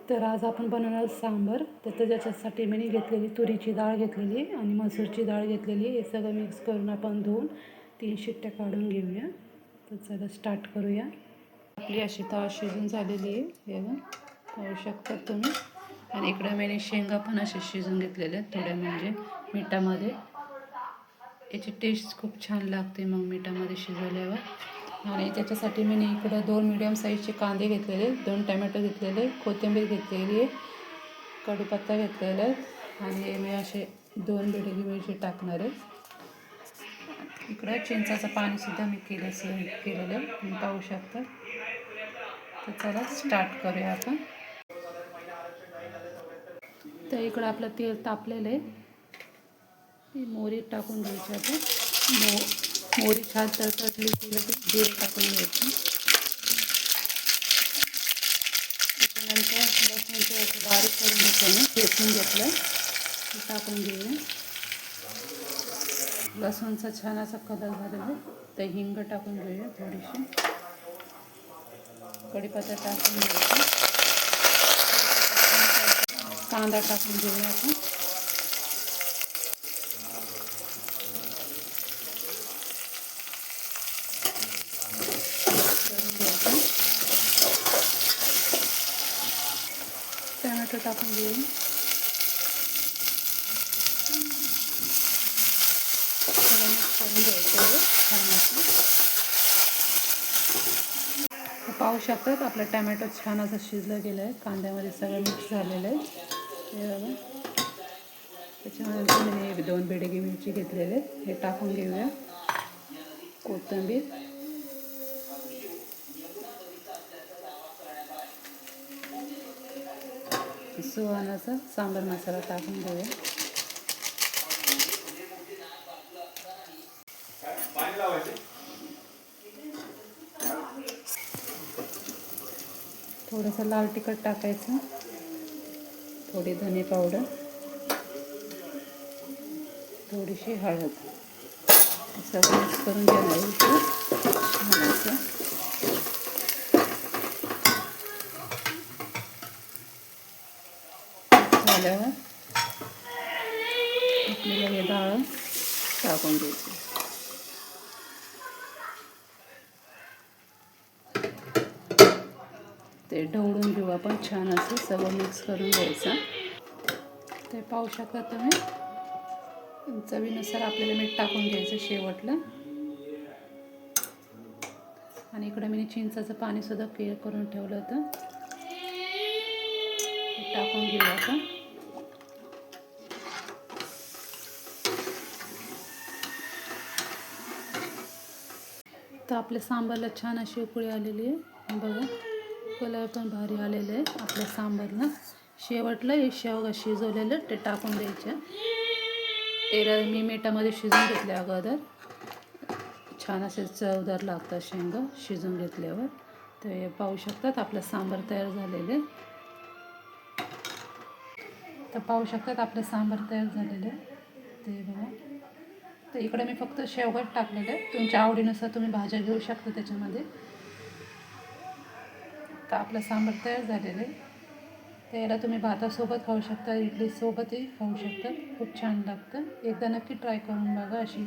तर आज आपण बनवणार सांबार. तर त्याच्यासाठी मी घेतलेली तुरीची डाळ घेतलेली आणि मसूरची डाळ घेतलेली. हे सगळं मिक्स करून आपण धुवून 3 शिट्ट्या काढून घेऊया. तर चला स्टार्ट करूया. आपली अशी डाळ शिजून झालेली आहे, हे बघा पाहू शकता तुम्ही. आणि इकडे मी शेंगा पण असे शिजून घेतलेल्या आहेत थोड्या, म्हणजे मिठामध्ये. याची टेस्ट खूप छान लागते मग मिठामध्ये शिजवल्यावर. आणि त्याच्यासाठी मी इकडं 2 मीडियम साईजचे कांदे घेतलेले, 2 टमॅटो घेतलेले, कोथिंबीर घेतलेली आहे, कढीपत्ता घेतलेला आहे आणि मी असे 2 बेडगी मिरची टाकणार आहे. इकडं चिंचाचं पाणीसुद्धा मी केलेलं आहे, तुम्ही पाहू शकता. तर चला स्टार्ट करूया आपण. तर इकडं आपलं तेल तापलेलं आहे. ती मोहरी टाकून घ्यायची आपण. मोहरी छान तडतडली की जिरे टाकून घ्यायची. त्याच्यानंतर लसूणचं असं बारीक करून घेतलं, ठेचून घेतलं, ते टाकून घेऊया. लसूणचा छान असा कलर झालेला आहे. तर हिंग टाकून घेऊया थोडीशी. कढीपत्ता टाकून घ्यायचा. कांदा टाकून घेऊया आपण. टमॅटो टाकून घेऊ. सगळं मिक्स करून घ्यायचं छान असं. पाहू शकतात आपला टमॅटो छान असं शिजलं गेलं आहे, कांद्यामध्ये सगळं मिक्स झालेलं आहे. हे बघा. त्याच्यानंतर मी 2 बेडगी मिरची घेतलेले, हे टाकून घेऊया. कोथिंबीर, सुहानाचा सांबार मसाला टाकून घेऊया. थोडंसं लाल तिखट टाकायचं, थोडी धने पावडर, थोडीशी हळद, सगळं मिक्स करून घ्यायचं. झाल्यावर आपल्याला हे डाळ टाकून द्यायची. ते ढवळून घेऊ आपण छान असं, सगळं मिक्स करून घ्यायचं. ते पाहू शकता तुम्ही. चवीनुसार आपल्याला मीठ टाकून घ्यायचं शेवटला. आणि इकडे मी चिंचाचं पाणीसुद्धा करून ठेवलं होतं, ते टाकून घेऊ आपण. तर आपल्या सांबारला छान अशी उकळी आलेली आहे बघा. कलर पण भारी आलेलं आहे आपल्या सांबारला. शेवटला हे शेवगा शिजवलेलं ते टाकून द्यायचं. तेला मी मिठामध्ये शिजून घेतले अगोदर. छान असे चवदार लागतात शेंगा शिजून घेतल्यावर. तर हे पाहू शकतात आपलं सांबार तयार झालेले. तर पाहू शकतात आपलं सांबार तयार झालेलं आहे ते बघा. तर इकडे मी फक्त शेवगाच टाकलेलं आहे, तुमच्या आवडीनुसार तुम्ही भाज्या घेऊ शकता त्याच्यामध्ये. तर आपलं सांबार तयार झालेलं आहे. त्याला तुम्ही भातासोबत खाऊ शकता, इडलीसोबतही खाऊ शकता, खूप छान लागतं. एकदा नक्की ट्राय करून बघा अशी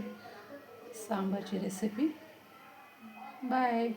सांबारची रेसिपी. बाय.